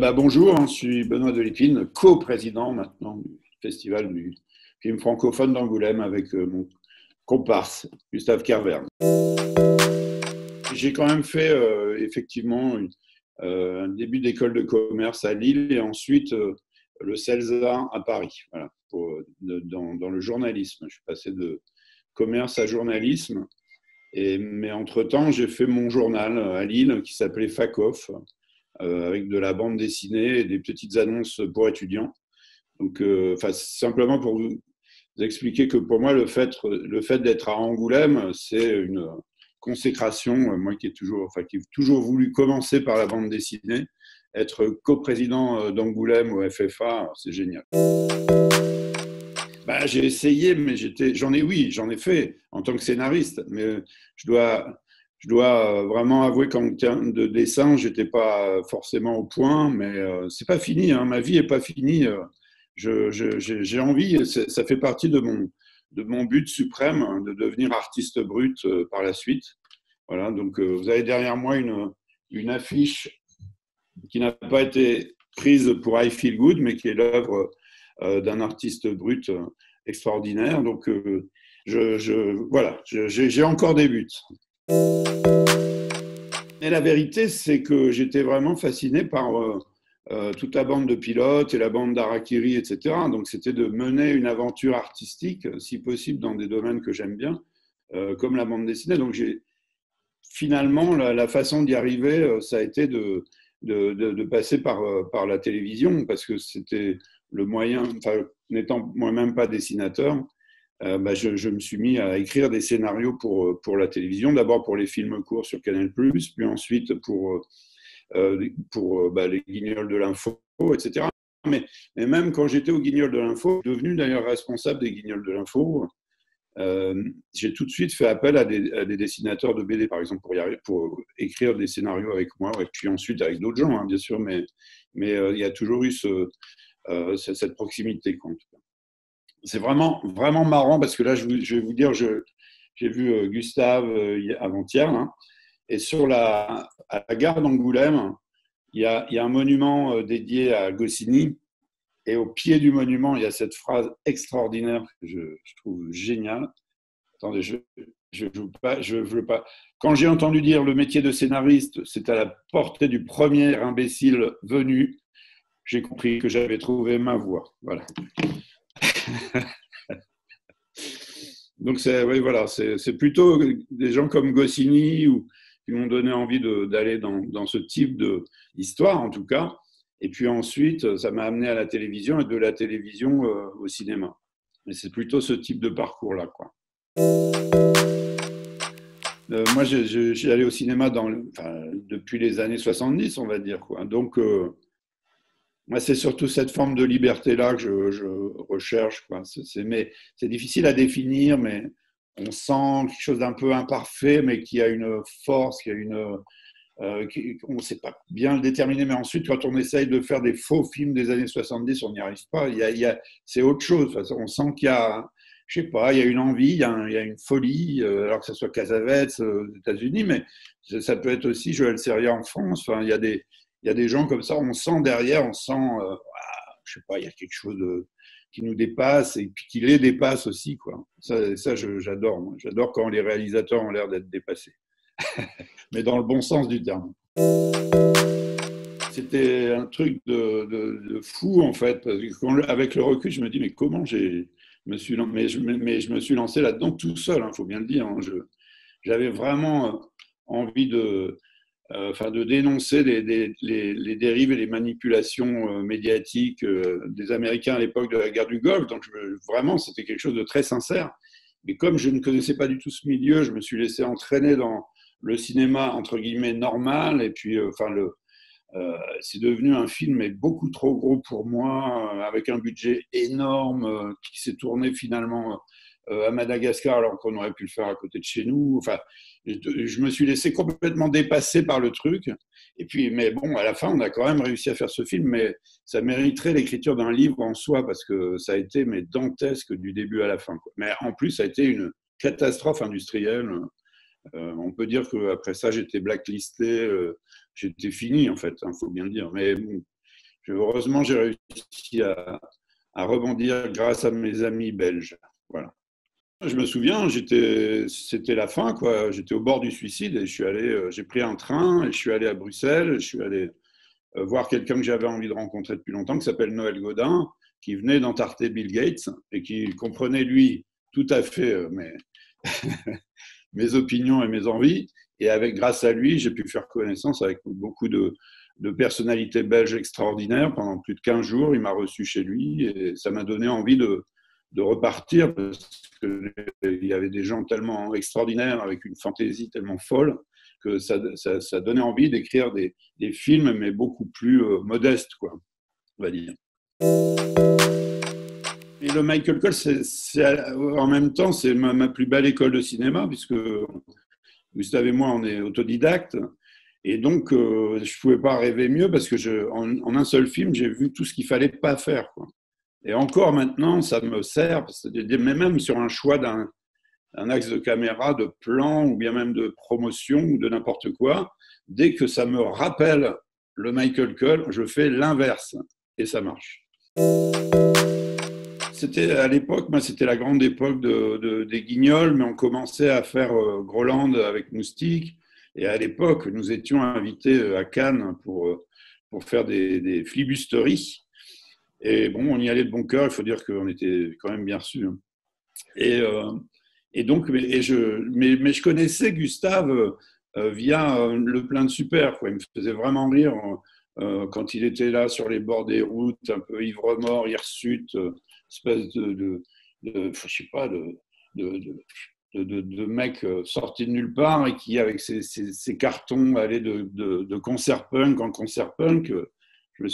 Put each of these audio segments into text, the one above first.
Voilà, bonjour, je suis Benoît Delépine, co-président maintenant du Festival du film francophone d'Angoulême avec mon comparse, Gustave Kervern. J'ai quand même fait effectivement un début d'école de commerce à Lille et ensuite le CELSA à Paris, voilà, dans le journalisme. Je suis passé de commerce à journalisme, mais entre-temps, j'ai fait mon journal à Lille qui s'appelait FACOF, avec de la bande dessinée et des petites annonces pour étudiants. Donc, simplement pour vous expliquer que pour moi, le fait d'être à Angoulême, c'est une consécration. Moi qui ai toujours voulu commencer par la bande dessinée, être coprésident d'Angoulême au FFA, c'est génial. J'ai essayé, mais j'en ai fait en tant que scénariste, mais je dois vraiment avouer qu'en termes de dessin, j'étais pas forcément au point, mais c'est pas fini, hein, ma vie est pas finie. J'ai envie, ça fait partie de mon but suprême, hein, de devenir artiste brut par la suite. Voilà, donc vous avez derrière moi une affiche qui n'a pas été prise pour I Feel Good, mais qui est l'œuvre d'un artiste brut extraordinaire. Donc voilà, j'ai encore des buts. Et la vérité, c'est que j'étais vraiment fasciné par toute la bande de pilotes et la bande d'Harakiri, etc. Donc c'était de mener une aventure artistique, si possible dans des domaines que j'aime bien, comme la bande dessinée. Donc finalement, la façon d'y arriver, ça a été de passer par la télévision, parce que c'était le moyen, n'étant moi-même pas dessinateur, je me suis mis à écrire des scénarios pour la télévision, d'abord pour les films courts sur Canal+, puis ensuite pour les Guignols de l'info, etc. Mais même quand j'étais aux Guignols de l'info, devenu d'ailleurs responsable des Guignols de l'info, j'ai tout de suite fait appel à des dessinateurs de BD, par exemple, pour écrire des scénarios avec moi, et puis ensuite avec d'autres gens, hein, bien sûr, mais il y a toujours eu cette proximité, quoi, en tout cas. C'est vraiment, vraiment marrant, parce que là, je vais vous dire, j'ai vu Gustave avant-hier, hein, et à la gare d'Angoulême, il y a un monument dédié à Goscinny, et au pied du monument, il y a cette phrase extraordinaire que je trouve géniale. Attendez, je veux pas. Quand j'ai entendu dire le métier de scénariste, c'est à la portée du premier imbécile venu, j'ai compris que j'avais trouvé ma voie. Voilà. Donc oui, voilà, c'est plutôt des gens comme Goscinny qui m'ont donné envie d'aller dans ce type d'histoire, en tout cas. Et puis ensuite, ça m'a amené à la télévision, et de la télévision au cinéma. Mais c'est plutôt ce type de parcours-là, quoi. Moi, j'ai allé au cinéma depuis les années 70, on va dire, quoi. Donc, moi, c'est surtout cette forme de liberté-là que je recherche, quoi. Mais c'est difficile à définir, mais on sent quelque chose d'un peu imparfait, mais qui a une force, on ne sait pas bien le déterminer. Mais ensuite, quand on essaye de faire des faux films des années 70, on n'y arrive pas. C'est autre chose. On sent qu'il y a, je sais pas, il y a une envie, il y a une folie, alors que ce soit Cassavetes aux États-Unis, mais ça peut être aussi Joël Seria en France. Enfin, il y a des gens comme ça, on sent derrière, je sais pas, il y a quelque chose qui nous dépasse et puis qui les dépasse aussi, quoi. Ça j'adore. Moi. J'adore quand les réalisateurs ont l'air d'être dépassés, mais dans le bon sens du terme. C'était un truc de fou, en fait. Parce que avec le recul, je me dis, mais comment mais je me suis lancé là-dedans tout seul, il faut bien le dire. Hein. J'avais vraiment envie de dénoncer les dérives et les manipulations médiatiques des Américains à l'époque de la guerre du Golfe. Donc vraiment, c'était quelque chose de très sincère. Mais comme je ne connaissais pas du tout ce milieu, je me suis laissé entraîner dans le cinéma, entre guillemets, normal. Et puis, c'est devenu un film mais beaucoup trop gros pour moi, avec un budget énorme, qui s'est tourné finalement à Madagascar alors qu'on aurait pu le faire à côté de chez nous. Enfin, je me suis laissé complètement dépasser par le truc. Et puis, mais bon, à la fin, on a quand même réussi à faire ce film, mais ça mériterait l'écriture d'un livre en soi, parce que ça a été dantesque du début à la fin, quoi. Mais en plus, ça a été une catastrophe industrielle. On peut dire qu'après ça, j'étais blacklisté, j'étais fini, en fait, faut bien le dire. Mais bon, Heureusement, j'ai réussi à rebondir grâce à mes amis belges. Voilà. Je me souviens, c'était la fin, quoi. J'étais au bord du suicide et j'ai pris un train et je suis allé à Bruxelles. Je suis allé voir quelqu'un que j'avais envie de rencontrer depuis longtemps, qui s'appelle Noël Godin, qui venait d'entarter Bill Gates et qui comprenait, lui, tout à fait mes opinions et mes envies. Et grâce à lui, j'ai pu faire connaissance avec beaucoup de personnalités belges extraordinaires. Pendant plus de 15 jours, il m'a reçu chez lui et ça m'a donné envie de repartir parce qu'il y avait des gens tellement extraordinaires avec une fantaisie tellement folle que ça donnait envie d'écrire des films, mais beaucoup plus modestes, quoi, on va dire. Et le Michael Cole, en même temps, c'est ma plus belle école de cinéma, puisque Gustave et moi, on est autodidactes. Et donc, je ne pouvais pas rêver mieux, parce que en un seul film, j'ai vu tout ce qu'il ne fallait pas faire, quoi. Et encore maintenant, ça me sert, mais même sur un choix d'un axe de caméra, de plan, ou bien même de promotion, ou de n'importe quoi, dès que ça me rappelle le Michael Cole, je fais l'inverse, et ça marche. C'était à l'époque, moi, c'était la grande époque des Guignols, mais on commençait à faire Groland avec Moustique. Et à l'époque, nous étions invités à Cannes pour faire des flibusteries. Et bon, on y allait de bon cœur, il faut dire qu'on était quand même bien reçus. Et donc, mais je connaissais Gustave via Le Plein de Super, quoi. Il me faisait vraiment rire quand il était là sur les bords des routes, un peu ivre-mort, hirsute, espèce je sais pas, de mec sorti de nulle part et qui, avec ses cartons, allait de concert punk en concert punk. Je me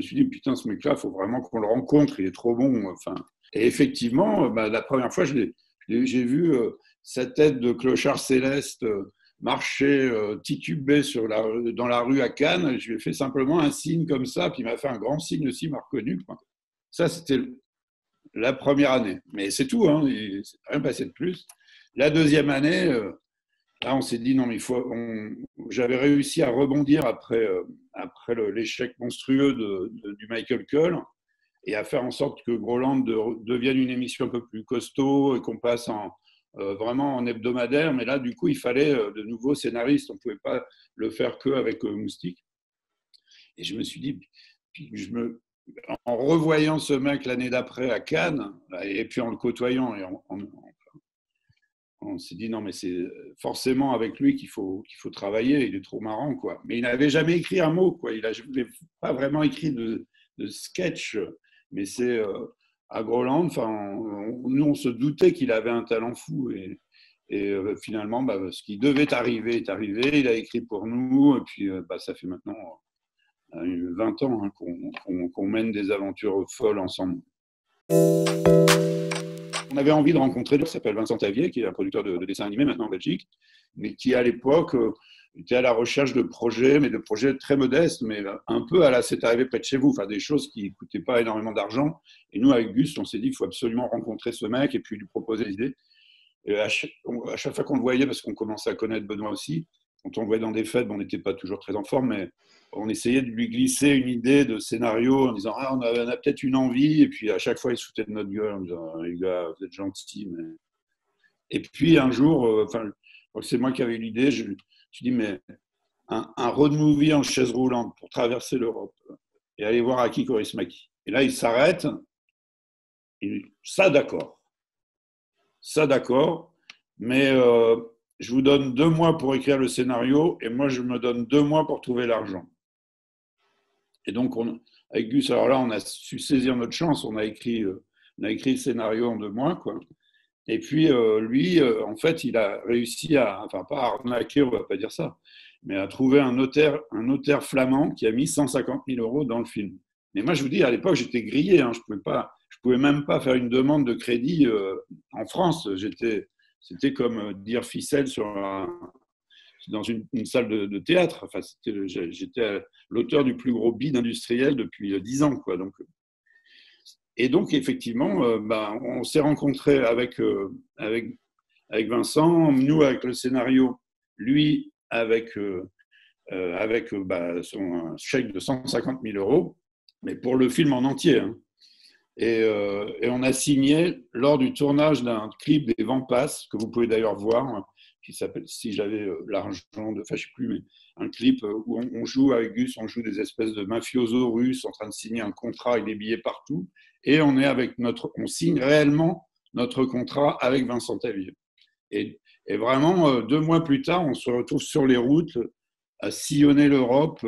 suis dit, putain, ce mec-là, il faut vraiment qu'on le rencontre, il est trop bon. Enfin, et effectivement, la première fois, j'ai vu sa tête de clochard céleste marcher, tituber dans la rue à Cannes. Je lui ai fait simplement un signe comme ça, puis il m'a fait un grand signe aussi, il m'a reconnu, quoi. Ça, c'était la première année. Mais c'est tout, hein, il ne s'est rien passé de plus. La deuxième année, là, on s'est dit, non, mais j'avais réussi à rebondir après l'échec monstrueux du Michael Cole et à faire en sorte que Groland devienne une émission un peu plus costaud et qu'on passe vraiment en hebdomadaire. Mais là, du coup, il fallait de nouveaux scénaristes. On ne pouvait pas le faire qu'avec Moustique. Et je me suis dit, en revoyant ce mec l'année d'après à Cannes, et puis en le côtoyant, et on s'est dit non, mais c'est forcément avec lui qu'il faut travailler, il est trop marrant, quoi. Mais il n'avait jamais écrit un mot, quoi. Il n'avait pas vraiment écrit de sketch, mais c'est à Groland, nous on se doutait qu'il avait un talent fou, et finalement, ce qui devait arriver est arrivé, il a écrit pour nous, et puis ça fait maintenant 20 ans hein, qu'on mène des aventures folles ensemble. On avait envie de rencontrer, qui s'appelle Vincent Tavier, qui est un producteur de dessins animés maintenant en Belgique, mais qui à l'époque était à la recherche de projets, mais de projets très modestes, mais un peu à la C'est arrivé près de chez vous, enfin des choses qui ne coûtaient pas énormément d'argent. Et nous, avec Gus, on s'est dit qu'il faut absolument rencontrer ce mec et puis lui proposer des idées. Et à chaque fois qu'on le voyait, parce qu'on commençait à connaître Benoît aussi, quand on le voyait dans des fêtes, on n'était pas toujours très en forme, mais on essayait de lui glisser une idée de scénario en disant « Ah, on a peut-être une envie », et puis à chaque fois, il se foutait de notre gueule en disant « Les gars, vous êtes gentils. » Et puis un jour, c'est moi qui avais eu l'idée, je me suis dit « Mais un road movie en chaise roulante pour traverser l'Europe et aller voir Aki Kaurismäki. » Et là, il s'arrête, il dit « Ça, d'accord. Ça, d'accord, mais je vous donne 2 mois pour écrire le scénario et moi, je me donne 2 mois pour trouver l'argent. » Et donc, avec Gus, alors là, on a su saisir notre chance, on a écrit le scénario en 2 mois, quoi. Et puis, lui, en fait, il a réussi pas à arnaquer, on ne va pas dire ça, mais à trouver un notaire flamand qui a mis 150 000 € dans le film. Mais moi, je vous dis, à l'époque, j'étais grillé, hein, je pouvais même pas faire une demande de crédit en France. C'était comme dire ficelle dans une salle de théâtre. Enfin, j'étais l'auteur du plus gros bid industriel depuis 10 ans, quoi. Et donc, effectivement, on s'est rencontrés avec Vincent, nous avec le scénario, lui avec son chèque de 150 000 €. mais pour le film en entier. Hein. Et on a signé lors du tournage d'un clip des Vents passent, que vous pouvez d'ailleurs voir, qui s'appelle Si j'avais l'argent de, enfin je sais plus, mais un clip où on joue avec Gus, on joue des espèces de mafiosos russes en train de signer un contrat avec des billets partout, et on signe réellement notre contrat avec Vincent Tavier. Et vraiment, 2 mois plus tard, on se retrouve sur les routes à sillonner l'Europe,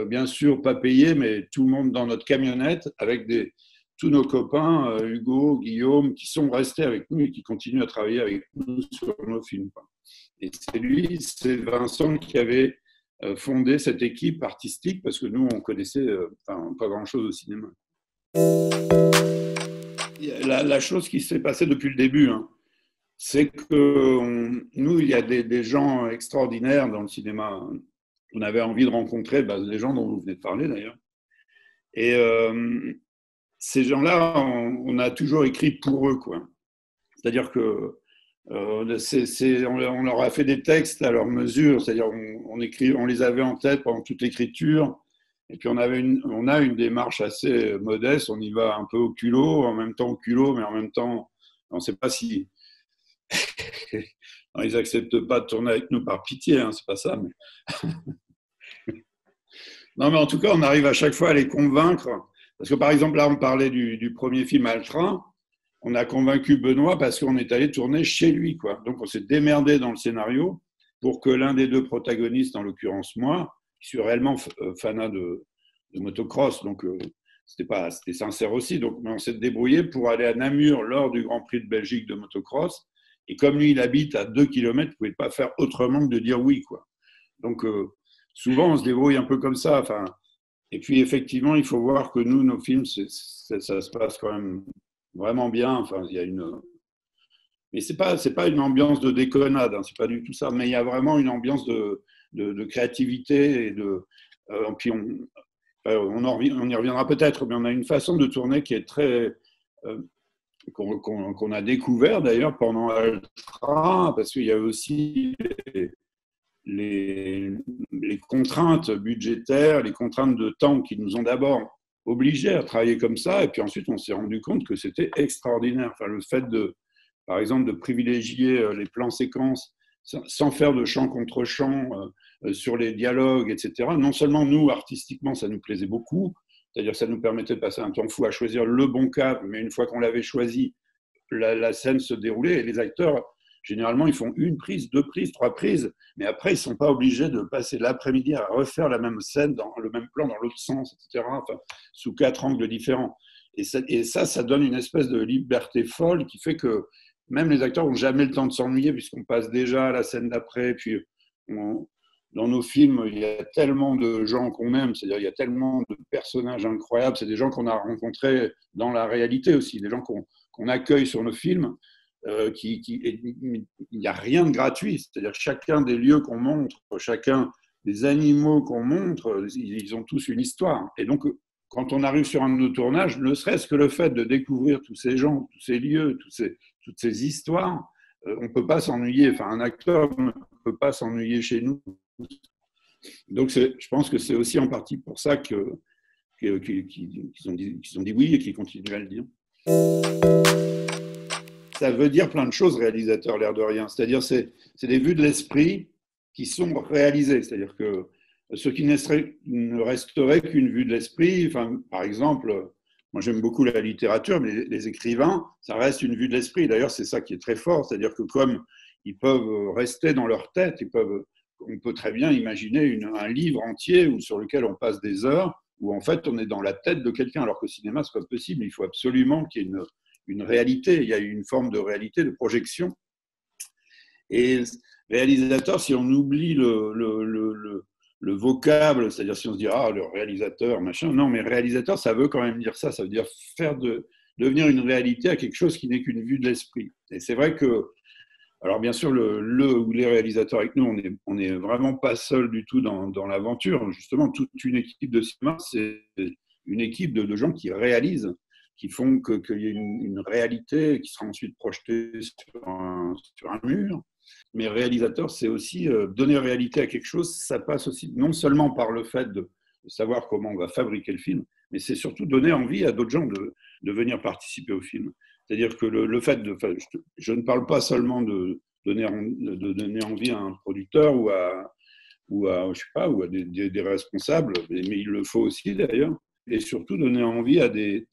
bien sûr pas payé, mais tout le monde dans notre camionnette avec tous nos copains, Hugo, Guillaume, qui sont restés avec nous et qui continuent à travailler avec nous sur nos films. Et c'est Vincent qui avait fondé cette équipe artistique, parce que nous, on connaissait pas grand-chose au cinéma. La chose qui s'est passée depuis le début, hein, c'est que nous, il y a des gens extraordinaires dans le cinéma. On avait envie de rencontrer les gens dont vous venez de parler, d'ailleurs. Et ces gens-là, on a toujours écrit pour eux, quoi. C'est-à-dire que on leur a fait des textes à leur mesure, c'est-à-dire on les avait en tête pendant toute l'écriture, et puis on a une démarche assez modeste, on y va un peu au culot, en même temps au culot, mais en même temps, on ne sait pas si... non, ils n'acceptent pas de tourner avec nous par pitié, hein, c'est pas ça, mais... Non, mais en tout cas, on arrive à chaque fois à les convaincre. Parce que par exemple, là, on parlait du premier film Altra. On a convaincu Benoît parce qu'on est allé tourner chez lui, quoi. Donc, on s'est démerdé dans le scénario pour que l'un des 2 protagonistes, en l'occurrence moi, qui suis réellement fanat de motocross, donc c'était sincère aussi. Donc, mais on s'est débrouillé pour aller à Namur lors du Grand Prix de Belgique de motocross. Et comme lui, il habite à 2 kilomètres, vous ne pouvez pas faire autrement que de dire oui, quoi. Donc, souvent, on se débrouille un peu comme ça. Enfin, et puis, effectivement, il faut voir que nous, nos films, ça se passe quand même vraiment bien. Enfin, il y a mais c'est pas une ambiance de déconnade. Hein, c'est pas du tout ça. Mais il y a vraiment une ambiance de créativité puis on y reviendra peut-être. Mais on a une façon de tourner qui est très qu'on a découvert d'ailleurs pendant Altra, parce qu'il y a aussi les contraintes budgétaires, les contraintes de temps qui nous ont d'abord obligés à travailler comme ça, et puis ensuite on s'est rendu compte que c'était extraordinaire. Enfin, le fait par exemple, de privilégier les plans séquences sans faire de chant contre chant sur les dialogues, etc. Non seulement nous, artistiquement, ça nous plaisait beaucoup, c'est-à-dire que ça nous permettait de passer un temps fou à choisir le bon cadre, mais une fois qu'on l'avait choisi, la scène se déroulait, et les acteurs, généralement, ils font 1 prise, 2 prises, 3 prises, mais après, ils ne sont pas obligés de passer l'après-midi à refaire la même scène, dans le même plan, dans l'autre sens, etc., enfin, sous 4 angles différents. Et ça donne une espèce de liberté folle qui fait que même les acteurs n'ont jamais le temps de s'ennuyer, puisqu'on passe déjà à la scène d'après, puis dans nos films, il y a tellement de gens qu'on aime, c'est-à-dire il y a tellement de personnages incroyables, c'est des gens qu'on a rencontrés dans la réalité aussi, des gens qu'on accueille sur nos films, il n'y a rien de gratuit, c'est-à-dire chacun des lieux qu'on montre, chacun des animaux qu'on montre, ils ont tous une histoire. Et donc, quand on arrive sur un de nos tournages, ne serait-ce que le fait de découvrir tous ces gens, tous ces lieux, toutes ces histoires, on ne peut pas s'ennuyer. Enfin, un acteur ne peut pas s'ennuyer chez nous. Donc, je pense que c'est aussi en partie pour ça qu'ils ont dit oui et qu'ils continuent à le dire. Ça veut dire plein de choses, réalisateur, l'air de rien. C'est-à-dire, c'est des vues de l'esprit qui sont réalisées. C'est-à-dire que ce qui ne resterait qu'une vue de l'esprit, enfin, par exemple, moi j'aime beaucoup la littérature, mais les écrivains, ça reste une vue de l'esprit. D'ailleurs, c'est ça qui est très fort. C'est-à-dire que comme ils peuvent rester dans leur tête, on peut très bien imaginer un livre entier sur lequel on passe des heures, où en fait on est dans la tête de quelqu'un, alors qu'au cinéma, ce n'est pas possible. Il faut absolument qu'il y ait une réalité, il y a une forme de réalité, de projection. Et réalisateur, si on oublie le vocable, c'est-à-dire si on se dit « Ah, le réalisateur, machin », non, mais réalisateur, ça veut quand même dire ça veut dire faire devenir une réalité à quelque chose qui n'est qu'une vue de l'esprit. Et c'est vrai que, alors bien sûr, ou les réalisateurs avec nous, on n'est vraiment pas seuls du tout dans l'aventure. Justement, toute une équipe de cinéma, c'est une équipe de gens qui réalisent, qui font qu'il y ait une réalité qui sera ensuite projetée sur un mur. Mais réalisateur, c'est aussi donner réalité à quelque chose. Ça passe aussi non seulement par le fait de savoir comment on va fabriquer le film, mais c'est surtout donner envie à d'autres gens de venir participer au film. C'est-à-dire que le fait de... Je ne parle pas seulement de donner envie à un producteur je sais pas, ou à des responsables, mais il le faut aussi d'ailleurs, et surtout donner envie à des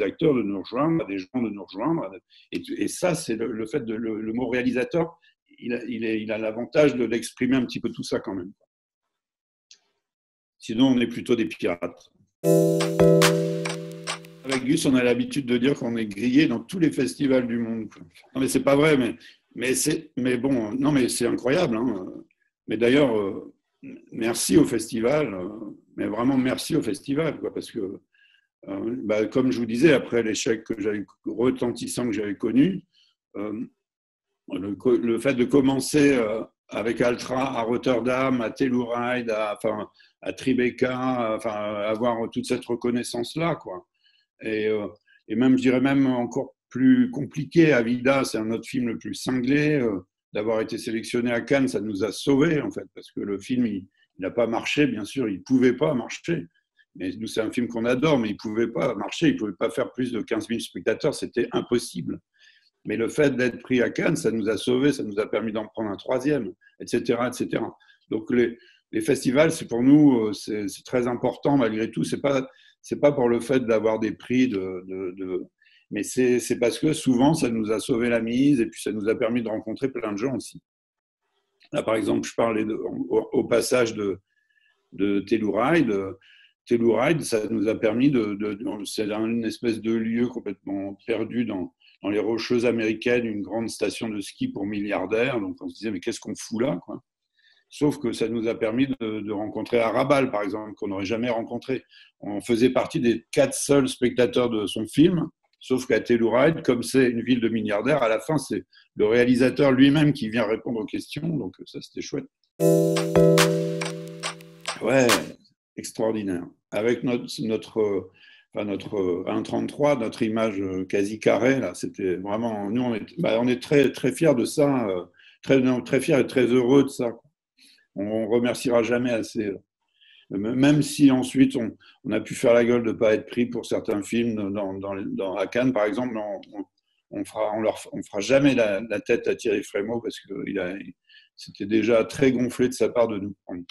acteurs de nous rejoindre, à des gens de nous rejoindre. Et ça, c'est le fait de le mot réalisateur, il a l'avantage de l'exprimer un petit peu tout ça quand même. Sinon, on est plutôt des pirates. Avec Gus, on a l'habitude de dire qu'on est grillé dans tous les festivals du monde. Non, mais c'est pas vrai, mais bon, non, mais c'est incroyable. Hein. Mais d'ailleurs, merci au festival, mais vraiment merci au festival, quoi, parce que, comme je vous disais, après l'échec retentissant que j'avais connu, le fait de commencer avec Altra à Rotterdam, à Telluride, à Tribeca, avoir toute cette reconnaissance-là, quoi. Et même, je dirais même encore plus compliqué, Avida, c'est un autre film le plus cinglé. D'avoir été sélectionné à Cannes, ça nous a sauvés, en fait, parce que le film, il n'a pas marché, bien sûr, il ne pouvait pas marcher. Mais nous, c'est un film qu'on adore, mais il ne pouvait pas marcher, il ne pouvait pas faire plus de 15 000 spectateurs, c'était impossible. Mais le fait d'être pris à Cannes, ça nous a sauvés, ça nous a permis d'en prendre un troisième, etc., etc. Donc les festivals, c'est pour nous, c'est très important malgré tout. C'est pas pour le fait d'avoir des prix mais c'est parce que souvent ça nous a sauvé la mise et puis ça nous a permis de rencontrer plein de gens aussi. Là, par exemple, je parlais au passage de Telluride. Telluride, ça nous a permis c'est une espèce de lieu complètement perdu dans les Rocheuses américaines, une grande station de ski pour milliardaires. Donc on se disait, mais qu'est-ce qu'on fout là, quoi. Sauf que ça nous a permis de rencontrer Arabal, par exemple, qu'on n'aurait jamais rencontré. On faisait partie des 4 seuls spectateurs de son film, sauf qu'à Telluride, comme c'est une ville de milliardaires, à la fin, c'est le réalisateur lui-même qui vient répondre aux questions. Donc ça, c'était chouette. Ouais, extraordinaire. Avec notre 1,33, notre image quasi carrée, là, c'était vraiment... Nous, on est très, très fiers de ça, très fiers et très heureux de ça. On ne remerciera jamais assez. Même si ensuite on a pu faire la gueule de ne pas être pris pour certains films à Cannes, par exemple, on fera jamais la tête à Thierry Frémaux parce que c'était déjà très gonflé de sa part de nous prendre.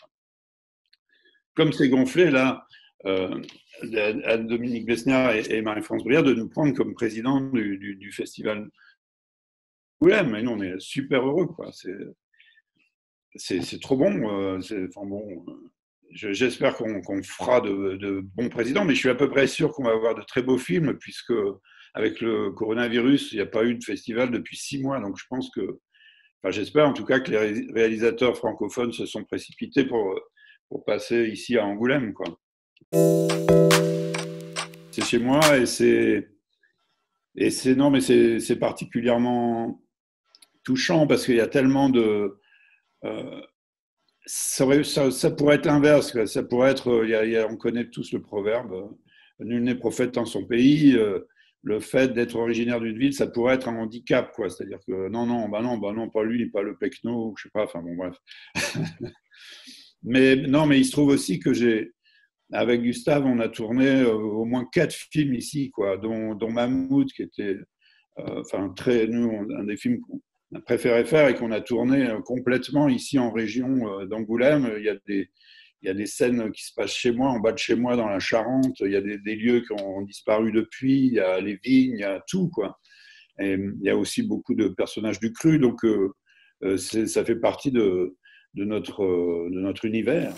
Comme c'est gonflé là, à Dominique Besniard et Marie-France Brière de nous prendre comme président du festival. Oui, mais nous on est super heureux, quoi. C'est trop bon. J'espère qu'on fera de bons présidents, mais je suis à peu près sûr qu'on va avoir de très beaux films, puisque avec le coronavirus, il n'y a pas eu de festival depuis 6 mois. Donc je pense j'espère en tout cas que les réalisateurs francophones se sont précipités pour passer ici à Angoulême, quoi. C'est chez moi non, mais c'est particulièrement touchant parce qu'il y a tellement de ça pourrait être l'inverse. Ça pourrait être, on connaît tous le proverbe, nul n'est prophète dans son pays. Le fait d'être originaire d'une ville, ça pourrait être un handicap, quoi. C'est-à-dire que non, pas lui, pas le Pecno, je sais pas. Enfin bon, bref. Mais il se trouve aussi que avec Gustave, on a tourné au moins 4 films ici, quoi, dont Mammouth, qui était, un des films qu'on a préféré faire et qu'on a tourné complètement ici en région d'Angoulême. Il y a des scènes qui se passent chez moi, en bas de chez moi, dans la Charente. Il y a des lieux qui ont disparu depuis. Il y a les vignes, il y a tout, quoi. Et il y a aussi beaucoup de personnages du cru. Donc, ça fait partie de notre univers.